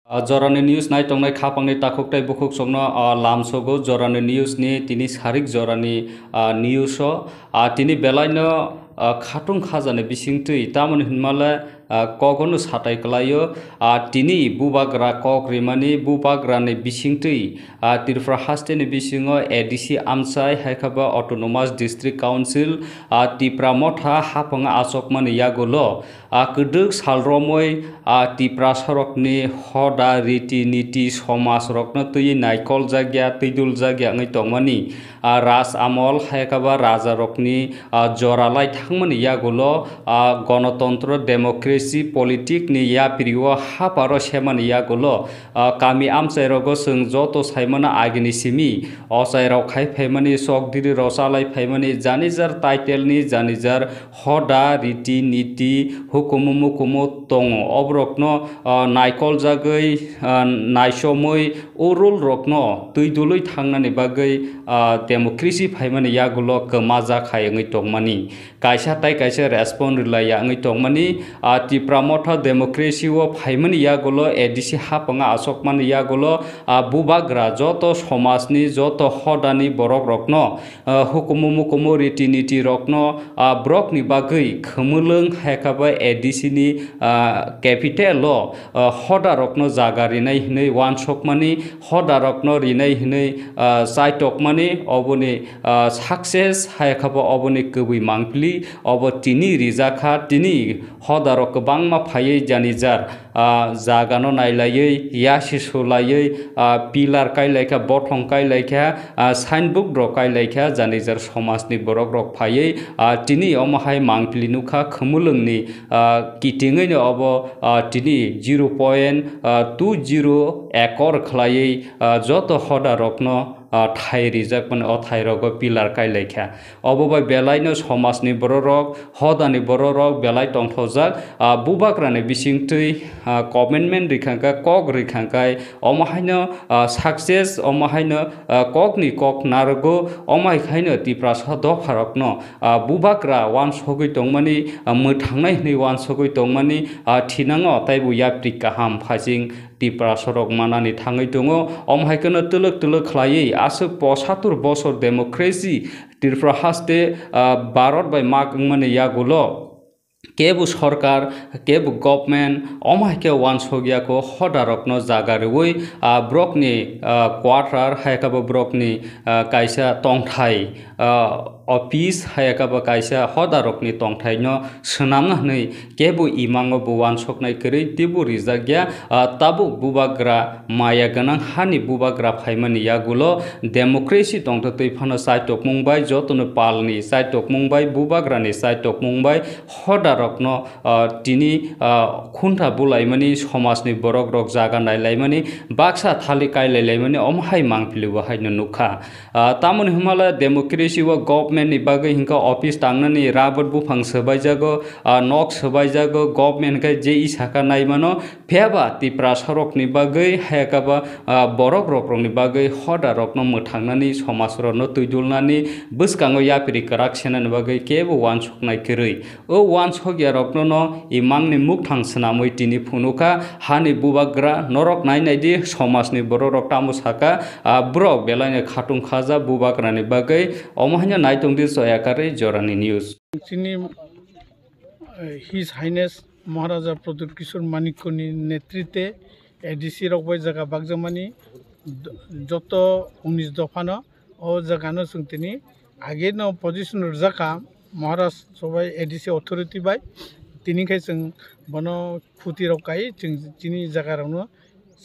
Jorani news nai tongnai khapangni takhuktai bukhuk somno lamsogo Jorani news ni tini sarik Jorani news o tini belaino khatung khajane bisingtui tamoni hinmala kogono satai klayo tini Bubagra kok rimani Bubagra ni bisingtui tirfra haste ni bisingo ADC amsai haikaba autonomous district council tipra motha haphang asokmani yagolo keduk salromoi tipra sorokni hoda riti niti somas rokno tui naikol jagya tidul jagya ngai tongmani ras amol haikaba raja rokni joralai thangmani yagulo গণতন্ত্র democracy politic ni ya priwo haparo semani yagulo kami amsairogo sung joto saimana agini simi osairok khai phaimani sokdiri rosalai phaimani janijar title ni janijar hoda riti niti hukumu mukumu tongo obrokno naikol jagoi naisomoi urul rokno tuidului thangnani bagai democracy phaimani yagulo kemaja khayungi tongmani kaisa tai kaisa respond rilaya ngai tongmani tipramotha democracy o phaimani yagulo ADC hapanga asokmani yagulo Bubagra joto somajni joto hodani borok rokno hukumu mukumu riti niti rokno brokni bagai khumulung haikaba ADC ni capital o hoda rokno jaga rinai hinai wan sokmani hoda rokno rinai hinai saitokmani oboni success haikaba oboni kubui mangpli obo tini rizakha tini hodarok bangma phayei janijar jagano nailayei yasi solayei pilar kailekha bothong kailekha signbook rok kailekha janijar somajni borok rok phayei tini omahai mangpli nukha khumulungni kitingei obo tini 0.20 ekor khlaiei joto hodarokno thai rijak man o thai rogo pilar kai lekha obobai belaino somajni bororok hodani bororok belai tongthojak Bubagra ni bisingtui commitment rikhangka kok rikhangkai omahaino success omahaino kokni kok narugo omai khaino tipra sado pharokno Bubagra wan sogoi tongmani muthangnai ni wan sogoi tongmani thinango taibu yapri kaham phajing tipra sorok manani thangai tongo omhaikono tuluk tuluk khlaiei asuk 75 বছর democracy tirfra haste barot bai makmani yagulo kebu sarkar kebu government omhaike wan sogya ko hodarokno jagarui brokni quarter haikaba brokni kaisa tongthai office haikaba kaisa hodarokni tongthaino swnamna hnai kebu imango buwan soknai kri tibu rijagya tabu Bubagra maya ganang hani Bubagra phaimani yagulo democracy tongthatui phano saitok mungbai jotono palni saitok mungbai Bubagra ni saitok mungbai hodarokno tini khunta bulaimani somajni borok rok jaga nailaimani baksa thali kailailaimani omhai mangpili haino nukha tamoni humala democracy wa government ni bagai hinka office tangnani rabot bufang sabaijago nok sabaijago government kai jei saka naimano pheba tipra sorok ni bagai haikaba borok rok ni bagai hoda rokno muthangnani somajro no tuidulnani buskango yapri correction ni bagai kebo wan soknai kirui o wan sogya rokno no imangni mukthang snamoi tini phunuka hani Bubagra norok nainai somajni borok rok tamu saka brok belaine khatung khaja Bubagra ni bagai omahanya naitongdi soyakare Jorani news His Highness Maharaja Pradip Kishore Manikoni নেতৃত্বে ADC রকবাই জায়গা বাগজামানি যত 19 দফানো ও জায়গানো जों তিনি আগে ন position জায়গা মহারাজ সবাই ADC authority by তিনিখাই जों বনো খুতি রকাই जों তিনি জায়গারানো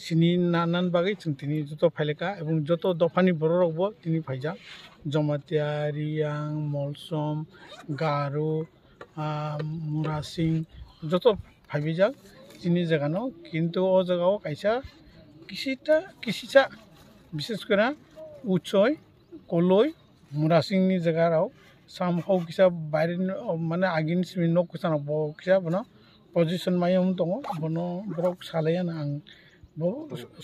সিনি নানান বাগै जों তিনি যত ফাইলেকা এবং যত দফানি বড় রকবো তিনি ফাইজা জমাতিয়া রিয়াং মলসম গারো মুরাসিং যত ভাবিজাক তিনি জায়গানো কিন্তু ও জায়গাও কাইসা কিসিসা বিশেষ করে উচ্চয় কলই মুরাসিংনি জায়গারাও সামহাও কিসা বাইরে মানে আগিন সিমি নক কিসানো ব কিসা বনো পজিশন মাইম দङ বনো ব্রক সালায়ান आं ब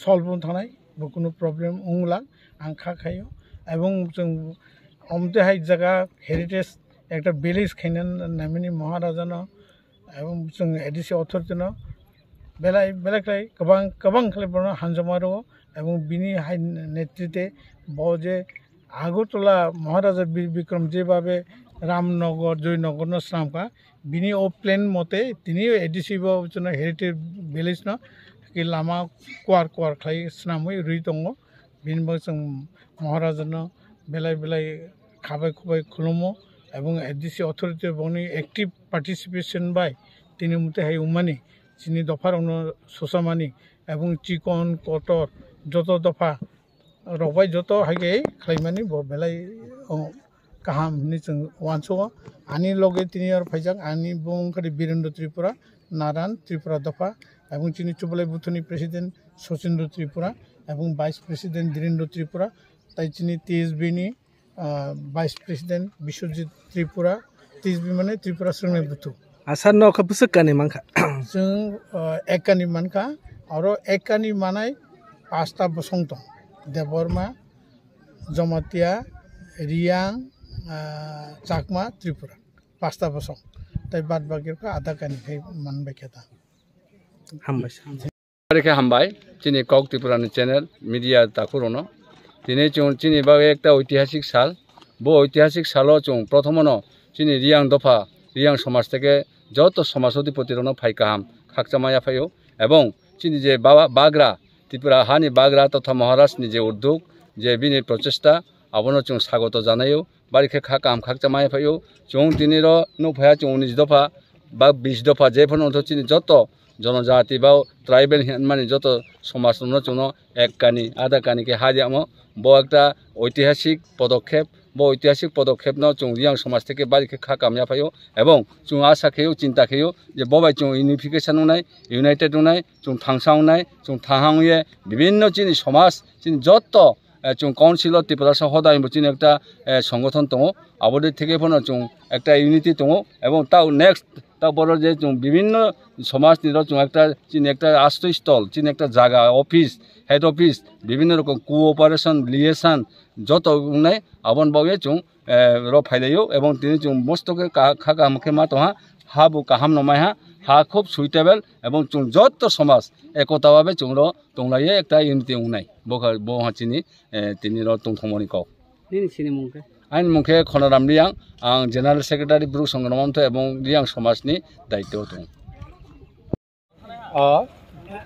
सल्भ थानाय কোনো प्रॉब्लेम उंगला आं खाखायो এবং जों অমতেহাই জায়গা হেরিটেজ একটা ভিলেজ খাইনান নামিনি মহারাজানো এবং जों ADC অথরিটিनो बेलाय गोबां खालामनो हानजामा दङ एबं बिनि नेतृत्वे बजे आगरतला महाराजा बीर विक्रम जेभाबे रामनगर जयनगर स्नामका बिनि ओ प्लेन मते तिनि एडिसी हेरिटेज विलेज न कि लामा कुवार खाई स्नामै रुई दङ बिनि जों महाराजा बेलाय खाबाय खुलुमो एबं एडिसी अथॉरिटी बनि एक्टिव पार्टिसिपेशन बाय तिनि मते हाय उमानि चिनी दफारावनो ससामानि एबं चिकन कटर जत दफा रबाय जत हागे खालामनानै बेलाय गाहाम जों वानसो आनी लगे तिनि और फाइजाक आनी बुंखारि वीरेंद्र त्रिपुरा नारायण त्रिपुरा दफा एवं चिनी चुबलाई बुथनि प्रेसिडेंट सचिन्द्र त्रिपुरा एवं वाइस प्रेसिडेंट धीरेन्द्र त्रिपुरा ताई चिनी टीएसबी नि vice president Vishwajit Tripura TSB माने त्रिपुरा श्रमय बुथु आसार न खबुसकानि मानखा जों एकानि मानखा और एकानि मानाय पाँचटा बसं दं देवबर्मा जमातिया रियां चाकमा त्रिपुरा पाँचटा बसं ताई बाद बाकिरखौ आधा कानिखाय मानबाय खेता हामबाय चिनी कक त्रिपुरानि चैनल मीडिया ताकुरोनो दिनै जों चिनी बागे एकटा ऐतिहासिक साल बो ऐतिहासिक सालो जों प्रथमनो चिनी रियां दफा रियां समाज থেকে যত সমাজ অধিপতিরনো ফাইকাহাম খাকচামায়া ফাইও এবং চিনি যে বাগ্রা ত্রিপুরা হানি বাগ্রা তথা মহারাষ্ট্রনি যে উদ্যোগ যে বিনি প্রচেষ্টা আবনো जों স্বাগত জানাইও বারিখে খাকাম খাকচামায়া ফাইও जों দিনের নফায়া 19 দফা বা 20 দফা যেফোন অন্ত চিনি যত জনজাতি বা ট্রাইবেল মানে যত সমাজ जों এক কানি আধা কানিকে হাজিয়ামো বো একটা ঐতিহাসিক পদক্ষেপ बो ऐतिहासिक पदक्षेप जों रियां समाज থেকে बारिखे खाकामया फायो एवं जों आशा खेयो चिंता खेयो जे बबाय जों यूनिफिकेशन उनाय यूनाइटेड उनाय जों थांसा उनाय जों थाहांये विभिन्न चिनी समाज चिनी जत जों काउंसिल अफ त्रिपुरा सहोदाय चिनी एकटा संगठन दङ आबोदे থেকে फनो जों एकटा यूनिटी दङ एवं ताव नेक्स्ट ताव बरो जे जों विभिन्न समाज निरो जों एकटा चिनी एकटा आश्रय स्थल चिनी एकटा जागा ऑफिस हेड ऑफिस विभिन्न रकम कोऑपरेशन लिएशन जत उनाय आबन बागे जों र फाइलायो एवं दिनै जों मस्तके खाकामखे मा तहा हाबु काहाम नमायहा हा खूब सुइटेबल एवं जों जत समाज एकता भाबे जों र दंलायो एकटा यूनिटी उनाय बो हाचिनि तिनि र दंथमनि कौ निनि सिनि मुंखे आइन मुंखे खनराम रियां आं जनरल सेक्रेटारि ब्रुक संगनमन्थ एवं रियां समाजनि दायित्व दं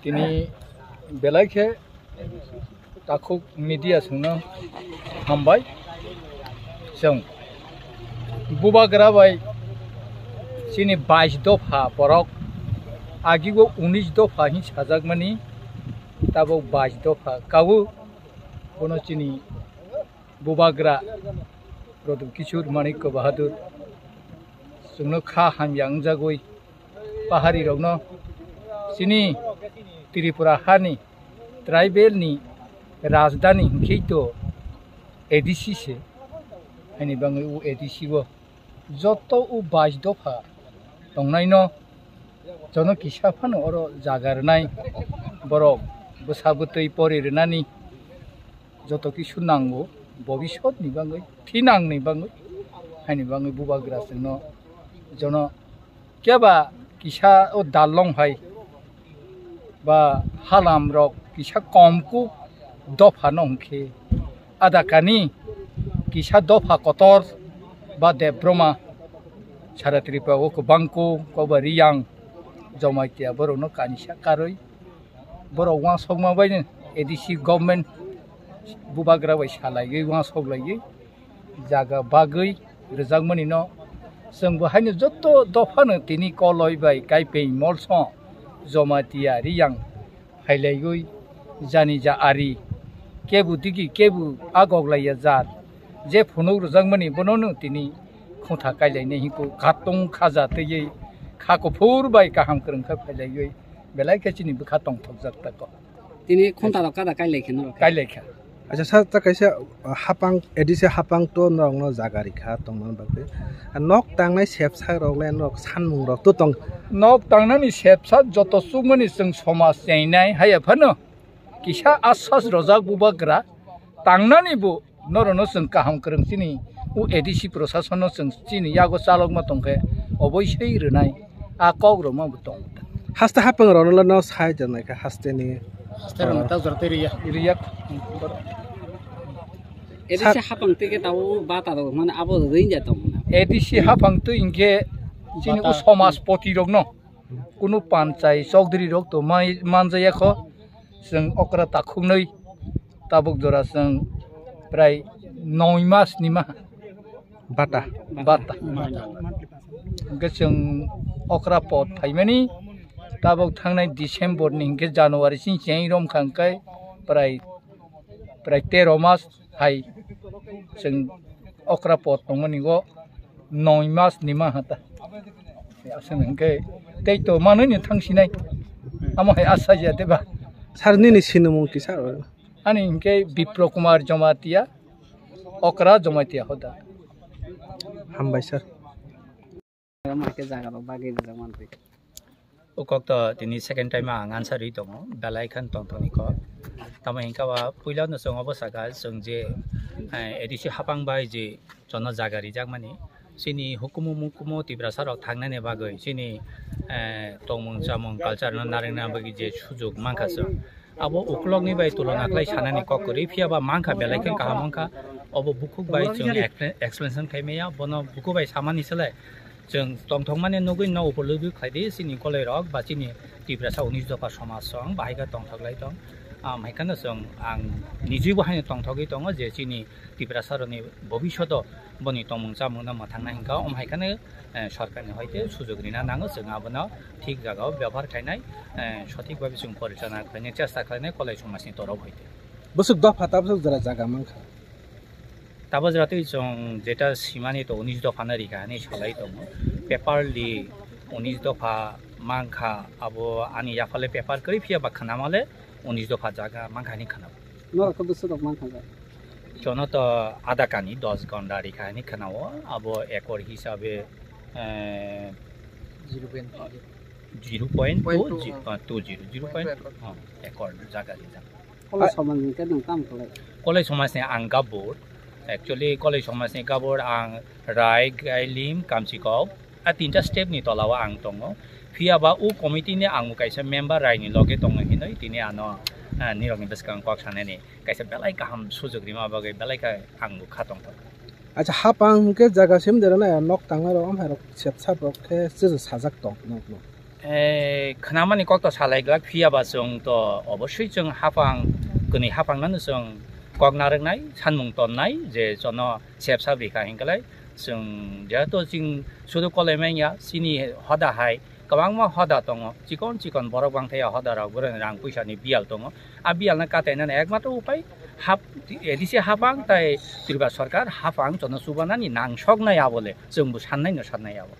तिनि बेलायखे ताखुक मीडिया सोंनो हामबाय जों बुबाग्रा बाय चिनी 22 दफा बरक आगिगो 19 दफा हि साजागमानि ताबो 22 दफा कावु कोनो चिनी बुबाग्रा प्रदुम किशोर माणिक्य बहादुर जोंनो खा हामयां जागोय पाहारि रगनो चिनी त्रिपुरा हानि ट्राइबेल नि राजधानी हिंखैतो एडीसी से हानि बाङै उ एडीसी वो जत उ 22 दफा दंनायनो जन किसाफानो अर जागारनाय बरक बोसाबोतै परिरनानि जत किसु नांगौ भबिष्यत नि बाङै थिनांनि बाङै हानि बाङै बुबाग्रा जोंनो जन केबा किसा ओ दाललं हाय बा हालाम रक किसा कमकु दफा नंखे आदाकानी किसा दफा कतर बा देब्रमा सारा त्रिपुरा ओ बांको कबा रियां जमाइतिया बरनो कानिसा कारय बर वा सगमा बायनो एडीसी गवर्नमेंट बुबाग्रा बाय सालायै वा सगलायै जागा बागै रजागमनि न जों बहायनो जत्त दफानो तिनि कलय बाय गायपे मलस जमाइतिया रियां फाइलायै जानि जा आरि केबु दिगि केबु आगगलाया जात जे फुनु रजागमनि बननो तिनि खोथा कायलायने हिको खातं खाजा तयै खाको फुरबाय काहाम करंखा फाइलायै बेलायखे चिनि बखातं थकजातको तिनि खोन्ता कादा कायलायखा अच्छा सर त कैसे हापांग एडिसे हापांग तो नंग न जागारिखा तंगन बाके नक तांनाय सेपसा रगले नक सानमुं रक तो तंग नक तांनानि सेपसा जत सुमनि जों समाज चैनाय हायफानो किसा आसास रजाक बुबाग्रा तांनानि बु नरनो जों काहाम करंसिनि उ एडिसी प्रशासन जों चिनि यागो चालक मा तंखे अबयसै रनाय आ कग्रमा बु तंग haste hapang ronla no sai janai ka haste ni iriyak ADC haphang থেকে তাও বাতা দাও মানে আবো রইন যেত ADC haphang তো ইনকে চিনি ও সমাজ প্রতিরোগ ন কোনো পাঞ্চাই চৌধুরী রোগ তো মানজায়া খ जों अक्रा ताखुनै ताबुक जरा जों प्राय 9 मासनि मा bata जों अक्रा पट फाइमानि ताबुक थांनाय डिसेम्बरनि के जानुवारि सिम जें रम खांखाय प्राय 13 मास हाय जों अक्रा पट दंमोन इगो 9 मासनि मा हाता जोंके दैतो मानोनि थांसिनाय आमहाय आसा जादेबा sarni ni sinumung ki sar ani inke Bipro Kumar Jamatia Okra Jamatia hoda hambai sir মাকে জায়গা বাগে জামান তে ukokto tini second time answer ri tongo balai khan tongtoni ko tama hinka wa puila no song obosaka song je ADC haphang bai je jono jagari jakmani sini hukumu mukumu tibrasar ok thangna ne bagoi sini tongmung chamung culture no nareng na bagi je sujog mangkhaso abo uklog ni bai tulona klai sanani kokori phia ba mangkha belai khan kahamangkha abo bukuk bai chung explanation khaimeya bono buku bai samani sele जों तंथं माने नगै नाव उपलब्धि खायदे सिनि कले रक बा सिनि तिब्रासा 19 दफा समाज सं बाहायगा तंथगलाय दं माइखानो जों आं निजि बाहायनो तंथगै दङ जे सिनि तिब्रासारनि भबिष्यत बनि तंमं जामुना मथांना हिंका माइखानो सरकारनि हयते सुजुग रिना नाङो जों आबनो ठीक जागाव व्यवहार खायनाय सঠিক भाबे जों परिचालना खायनो चेष्टा खायनाय कलेज समाजनि तरफ हयते busuk dapha tabusuk jara jaga mangkha Tabo जराते जों जेटा सीमानि तो 19 दफा नारिखानि सलाय दङ पेपारलि 19 दफा मांखा अबो आनि याफाले पेपार करि फिया बखनामाले 19 दफा जागा मांखानि खना नरक बुसुक मांखा जा जनो तो आधा कानि 10 घंटा रिखानि खनाव अबो एकड़ हिसाबे 0.20 एकड़ जागा रिजा कलेज समाज के नों काम खालाय कलेज समाजनि आं गाबोर Actually, college समाजनि गाबोर आं राय गाइलिम कामसिकव आ तीनटा स्टेपनि तलावा आं दङ फियाबा उ कमिटिनि आं कायसा मेम्बार रायनि लगे दङ हिनै तिनि आनो निरगनि बसकां कक सानेनि कायसा बेलाय गाहाम सुजुग रिमा बागै बेलाय का आं खातङ acha hapang ke jaga sim dera na nok tangna ro am harok sepsa rok ke je sajak tong no खनामानि कक त सालायग्ला फियाबा जों त अबस्यै जों हाफां गनि हाफांनानो जों कक नारनाय सानमुं तननाय जे जन सेबसा बिखा हिंकलाय जों जेहेतु जों सुदु कलेमाया सिनि हदाहाय गोबां हदा दङ चिकन बरक बांथाया हदाराव गुरन रां पैसानि बियाल दङ आ बियालना काटायनानै एकमात्र उपाय हाफ ADC हाफां ताय त्रिपुरा सरकार हाफां जन सुबानानि नांसगनाय आबले जोंबो साननाय न साननाय आबो